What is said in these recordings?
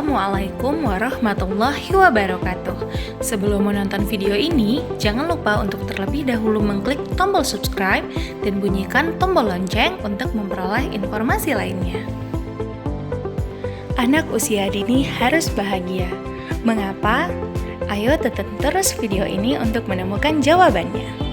Assalamualaikum warahmatullahi wabarakatuh. Sebelum menonton video ini, jangan lupa untuk terlebih dahulu mengklik tombol subscribe dan bunyikan tombol lonceng untuk memperoleh informasi lainnya. Anak usia dini harus bahagia. Mengapa? Ayo tonton terus video ini untuk menemukan jawabannya.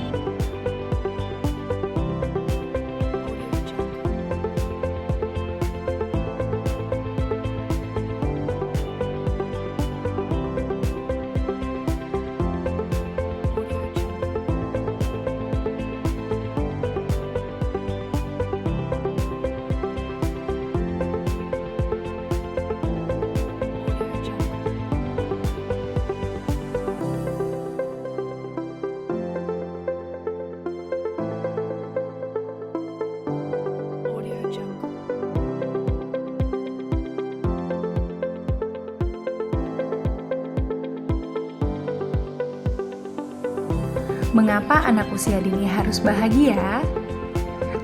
Mengapa anak usia dini harus bahagia?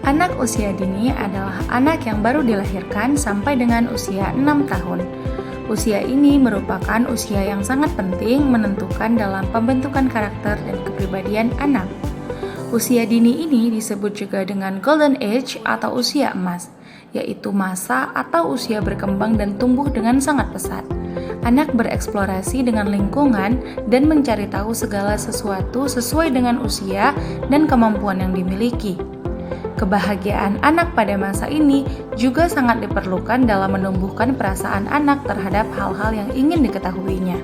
Anak usia dini adalah anak yang baru dilahirkan sampai dengan usia 6 tahun. Usia ini merupakan usia yang sangat penting menentukan dalam pembentukan karakter dan kepribadian anak. Usia dini ini disebut juga dengan golden age atau usia emas, yaitu masa atau usia berkembang dan tumbuh dengan sangat pesat. Anak bereksplorasi dengan lingkungan dan mencari tahu segala sesuatu sesuai dengan usia dan kemampuan yang dimiliki. Kebahagiaan anak pada masa ini juga sangat diperlukan dalam menumbuhkan perasaan anak terhadap hal-hal yang ingin diketahuinya.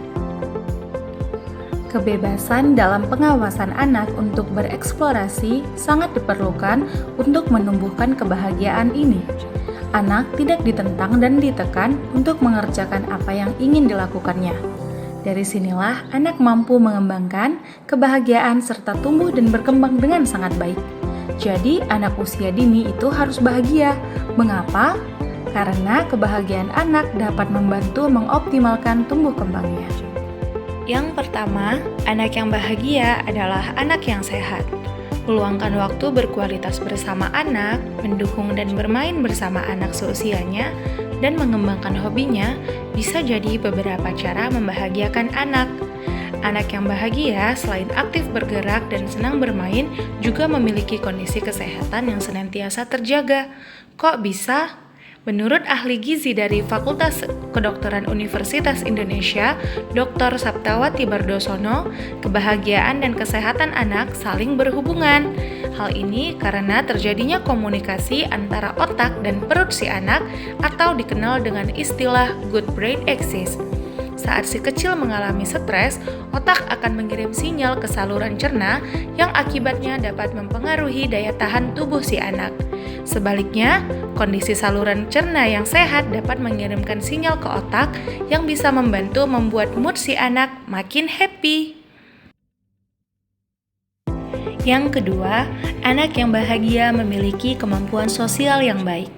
Kebebasan dalam pengawasan anak untuk bereksplorasi sangat diperlukan untuk menumbuhkan kebahagiaan ini. Anak tidak ditentang dan ditekan untuk mengerjakan apa yang ingin dilakukannya. Dari sinilah anak mampu mengembangkan kebahagiaan serta tumbuh dan berkembang dengan sangat baik. Jadi, anak usia dini itu harus bahagia. Mengapa? Karena kebahagiaan anak dapat membantu mengoptimalkan tumbuh kembangnya. Yang pertama, anak yang bahagia adalah anak yang sehat. Meluangkan waktu berkualitas bersama anak, mendukung dan bermain bersama anak seusianya, dan mengembangkan hobinya bisa jadi beberapa cara membahagiakan anak. Anak yang bahagia selain aktif bergerak dan senang bermain, juga memiliki kondisi kesehatan yang senantiasa terjaga. Kok bisa? Menurut ahli gizi dari Fakultas Kedokteran Universitas Indonesia, Dr. Saptawati Bardosono, kebahagiaan dan kesehatan anak saling berhubungan. Hal ini karena terjadinya komunikasi antara otak dan perut si anak atau dikenal dengan istilah good brain axis. Saat si kecil mengalami stres, otak akan mengirim sinyal ke saluran cerna yang akibatnya dapat mempengaruhi daya tahan tubuh si anak. Sebaliknya, kondisi saluran cerna yang sehat dapat mengirimkan sinyal ke otak yang bisa membantu membuat mood si anak makin happy. Yang kedua, anak yang bahagia memiliki kemampuan sosial yang baik.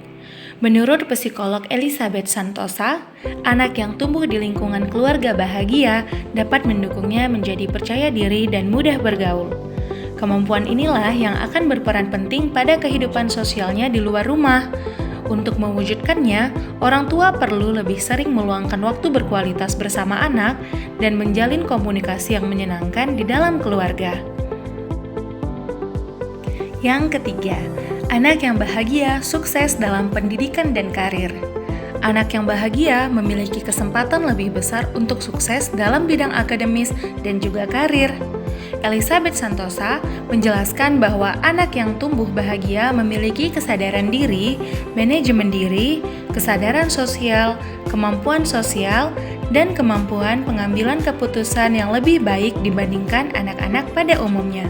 Menurut psikolog Elizabeth Santosa, anak yang tumbuh di lingkungan keluarga bahagia dapat mendukungnya menjadi percaya diri dan mudah bergaul. Kemampuan inilah yang akan berperan penting pada kehidupan sosialnya di luar rumah. Untuk mewujudkannya, orang tua perlu lebih sering meluangkan waktu berkualitas bersama anak dan menjalin komunikasi yang menyenangkan di dalam keluarga. Yang ketiga, anak yang bahagia sukses dalam pendidikan dan karir. Anak yang bahagia memiliki kesempatan lebih besar untuk sukses dalam bidang akademis dan juga karir. Elizabeth Santosa menjelaskan bahwa anak yang tumbuh bahagia memiliki kesadaran diri, manajemen diri, kesadaran sosial, kemampuan sosial, dan kemampuan pengambilan keputusan yang lebih baik dibandingkan anak-anak pada umumnya.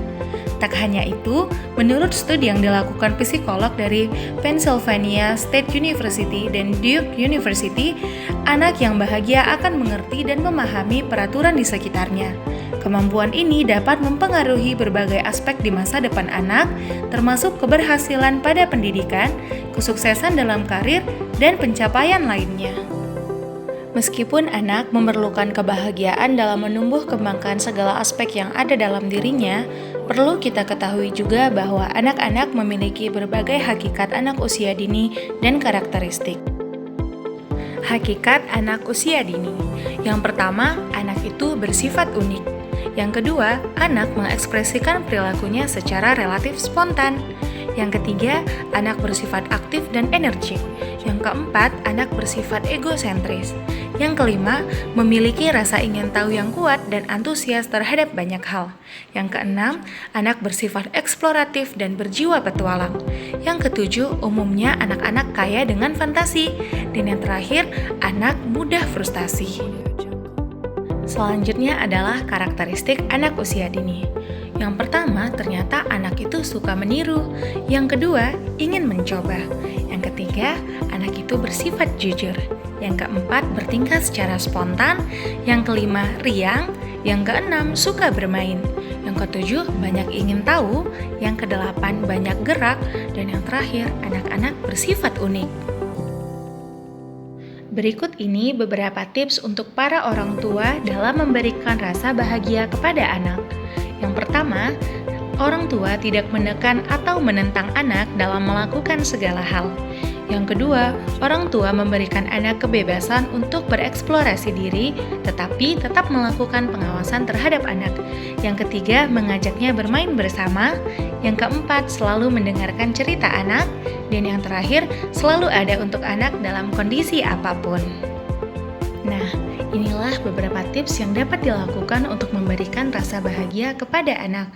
Tak hanya itu, menurut studi yang dilakukan psikolog dari Pennsylvania State University dan Duke University, anak yang bahagia akan mengerti dan memahami peraturan di sekitarnya. Kemampuan ini dapat mempengaruhi berbagai aspek di masa depan anak, termasuk keberhasilan pada pendidikan, kesuksesan dalam karir, dan pencapaian lainnya. Meskipun anak memerlukan kebahagiaan dalam menumbuh kembangkan segala aspek yang ada dalam dirinya, perlu kita ketahui juga bahwa anak-anak memiliki berbagai hakikat anak usia dini dan karakteristik. Hakikat anak usia dini. Yang pertama, anak itu bersifat unik. Yang kedua, anak mengekspresikan perilakunya secara relatif spontan. Yang ketiga, anak bersifat aktif dan energik. Yang keempat, anak bersifat egosentris. Yang kelima, memiliki rasa ingin tahu yang kuat dan antusias terhadap banyak hal. Yang keenam, anak bersifat eksploratif dan berjiwa petualang. Yang ketujuh, umumnya anak-anak kaya dengan fantasi. Dan yang terakhir, anak mudah frustasi. Selanjutnya adalah karakteristik anak usia dini. Yang pertama, ternyata anak itu suka meniru. Yang kedua, ingin mencoba. Yang ketiga, anak itu bersifat jujur. Yang keempat, bertingkah secara spontan. Yang kelima, riang. Yang keenam, suka bermain. Yang ketujuh, banyak ingin tahu. Yang kedelapan, banyak gerak. Dan yang terakhir, anak-anak bersifat unik. Berikut ini beberapa tips untuk para orang tua dalam memberikan rasa bahagia kepada anak. Yang pertama, orang tua tidak menekan atau menentang anak dalam melakukan segala hal. Yang kedua, orang tua memberikan anak kebebasan untuk bereksplorasi diri, tetapi tetap melakukan pengawasan terhadap anak. Yang ketiga, mengajaknya bermain bersama. Yang keempat, selalu mendengarkan cerita anak. Dan yang terakhir, selalu ada untuk anak dalam kondisi apapun. Nah, inilah beberapa tips yang dapat dilakukan untuk memberikan rasa bahagia kepada anak.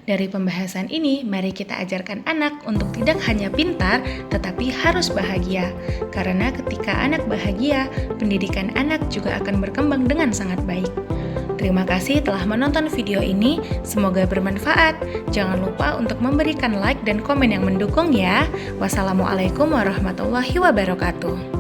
Dari pembahasan ini, mari kita ajarkan anak untuk tidak hanya pintar, tetapi harus bahagia. Karena ketika anak bahagia, pendidikan anak juga akan berkembang dengan sangat baik. Terima kasih telah menonton video ini, semoga bermanfaat. Jangan lupa untuk memberikan like dan komen yang mendukung ya. Wassalamualaikum warahmatullahi wabarakatuh.